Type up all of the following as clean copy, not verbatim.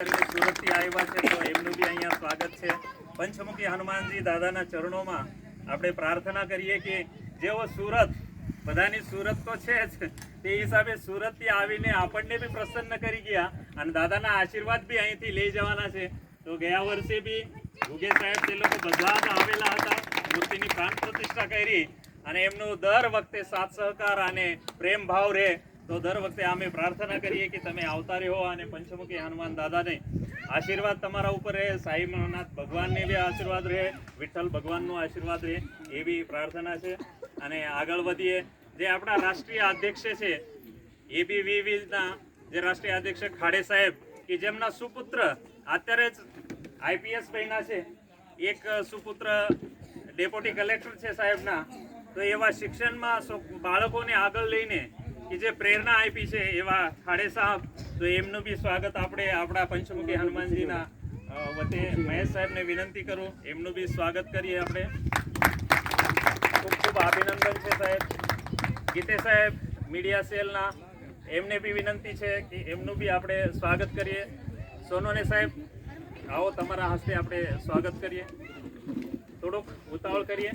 સુરતથી આવ્યા છે તો એમનું બી અહીંયા સ્વાગત છે. પંચમુખી હનુમાનજી દાદાના ચરણોમાં આપણે પ્રાર્થના કરીએ કે જેવો સુરત બધાની સુરત તો છે જ, તે હિસાબે સુરતથી આવીને આપણને બી પ્રસન્ન કરી ગયા અને દાદાના આશીર્વાદ બી અહીંથી લઈ જવાના છે. તો ગયા વર્ષે બી ભુગે સાહેબ તે લોકો બધા જ આવેલા હતા, મૂર્તિની પ્રાણ પ્રતિષ્ઠા કરી અને એમનો દર વખતે સાથ સહકાર અને પ્રેમ ભાવ રહે. તો દર વખતે અમે પ્રાર્થના કરીએ કે તમે આવતા રહો અને પંચમુખી હનુમાન દાદાને આશીર્વાદ તમારા ઉપર રહે, સાઈનાથ ભગવાનને બી આશીર્વાદ રહે, વિઠ્ઠલ ભગવાનનો આશીર્વાદ રહે એવી પ્રાર્થના છે. અને આગળ વધીએ. જે આપણા રાષ્ટ્રીય અધ્યક્ષ છે એબીવીવીના જે રાષ્ટ્રીય અધ્યક્ષ ખાડે સાહેબ, કે જેમના સુપુત્ર અત્યારે જ આઈપીએસ બન્યા છે, એક સુપુત્ર ડેપ્યુટી કલેક્ટર છે સાહેબના. તો એવા શિક્ષણમાં બાળકોને આગળ લઈને કે જે પ્રેરણા આપી છે એવા ખાડે સાહેબ, તો એમનું બી સ્વાગત આપણે આપણા પંચમુખી હનુમાનજીના વતે મહેશ સાહેબને વિનંતી કરું, એમનું બી સ્વાગત કરીએ આપણે. ખૂબ ખૂબ અભિનંદન છે સાહેબ. ગીતે સાહેબ મીડિયા સેલના, એમને બી વિનંતી છે કે એમનું બી આપણે સ્વાગત કરીએ. સોનોને સાહેબ આવો, તમારા હસ્તે આપણે સ્વાગત કરીએ. થોડુંક ઉતાવળ કરીએ.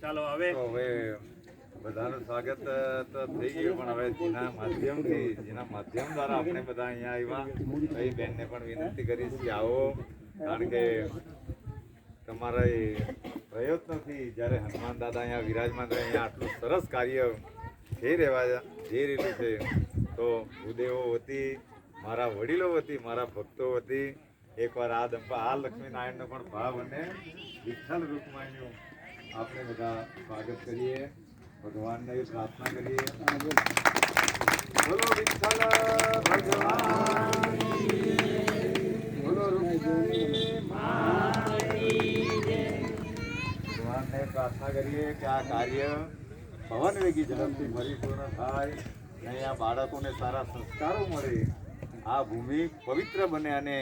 ચાલો હવે બધાનું સ્વાગત તો થઈ ગયું, પણ હવે જેના માધ્યમ દ્વારા આપણે બધા અહીંયા આવ્યા, એ બેનને પણ વિનંતી કરીશ કે આવો, કારણ કે તમારા પ્રયત્નોથી જ્યારે હનુમાન દાદા અહીંયા વિરાજમાન રહે, અહીંયા આટલું સરસ કાર્ય જઈ રહ્યું છે, તો ભૂદેવો વતી, મારા વડીલો વતી, મારા ભક્તો વતી એકવાર આ લક્ષ્મીનારાયણનો પણ ભાવ અને વિઠ્ઠલ રૂકમાઈનું આપણે બધા સ્વાગત કરીએ, ભગવાનને પ્રાર્થના કરીએ. બોલો વિઠ્ઠલ ભગવાન, બોલો ભગવાનને પ્રાર્થના કરીએ કે આ કાર્ય પવન વેગી ઝડપથી પરિપૂર્ણ થાય, અહીંયા બાળકોને સારા સંસ્કારો મળે, આ ભૂમિ પવિત્ર બને અને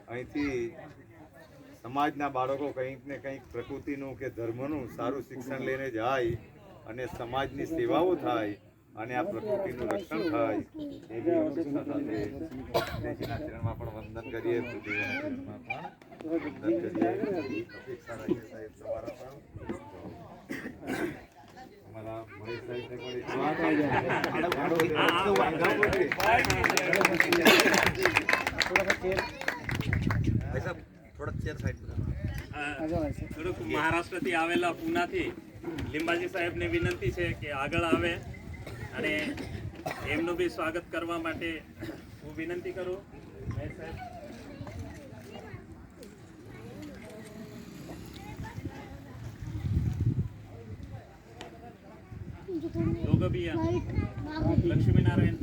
અહીંથી સમાજના બાળકો કંઈક ને કંઈક પ્રકૃતિનું કે ધર્મનું સારું શિક્ષણ લઈને જાય અને સમાજની સેવાઓ થાય અને આ પ્રકૃતિનું રક્ષણ થાય, એવી અપેક્ષા સાથે દેશના ચરણમાં પણ વંદન કરીએ, પૃથ્વીના ચરણમાં પણ વંદન કરીએ. અપેક્ષા રાખીએ સાહેબ તમારા પણ. અમારા મહેશ સાહેબને થોડુંક મહારાષ્ટ્રથી આવેલા પૂનાથી લીંબાજી સાહેબને વિનંતી છે કે આગળ આવે અને એમનું બી સ્વાગત કરવા માટે હું વિનંતી કરું. મહેશ સાહેબ લક્ષ્મીનારાયણ